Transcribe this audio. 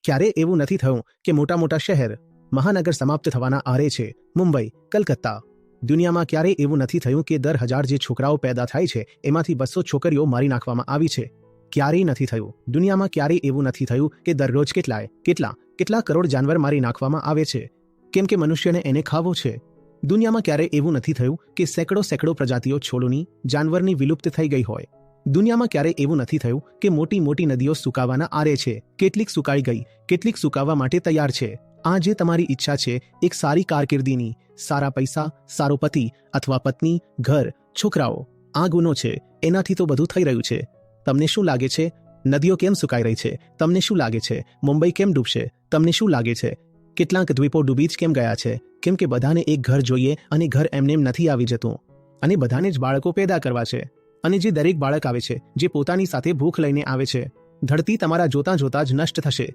ક્યારે એવું નથી થયું કે મોટા મોટા શહેર મહાનગર સમાપ્ત થવાના આરે છે? મુંબઈ, કલકત્તા. દુનિયામાં ક્યારે એવું નથી થયું કે દર 1000 જે છોકરાઓ પેદા થાય છે એમાંથી 200 છોકરીઓ મારી નાખવામાં આવી છે? ક્યારેય નથી થયું. દુનિયામાં ક્યારેય એવું નથી થયું કે દરરોજ કેટલા કરોડ જાનવર મારી નાખવામાં આવે છે કેમ કે મનુષ્યને એને ખાવો છે. દુનિયામાં ક્યારેય એવું નથી થયું કે સેંકડો પ્રજાતિઓ છોડની જાનવરની વિલુપ્ત થઈ ગઈ હોય. દુનિયામાં ક્યારેય એવું નથી થયું કે મોટી નદીઓ સુકાવાના આરે છે, કેટલીક સુકાઈ ગઈ, કેટલીક સુકાવા માટે તૈયાર છે. આ જે તમારી ઈચ્છા છે એક સારી કારકિર્દીની, સારા પૈસા, સારો પતિ અથવા પત્ની, ઘર, છોકરાઓ, આ ગુનો છે. એનાથી તો બધું થઈ રહ્યું છે. તમને શું લાગે છે? નદીઓ કેમ સુકાઈ રહી છે? તમને શું લાગે છે? મુંબઈ કેમ ડૂબશે? તમને શું લાગે છે? કેટલાક દ્વીપો ડૂબી જ કેમ ગયા છે? કેમ કે બધાને એક ઘર જોઈએ અને ઘર એમને નથી આવી જતું. અને બધાને જ બાળકો પેદા કરવા છે. અને જે દરેક બાળક આવે છે જે પોતાની સાથે ભૂખ લઈને આવે છે. ધરતી તમારા જોતા જ નષ્ટ થશે.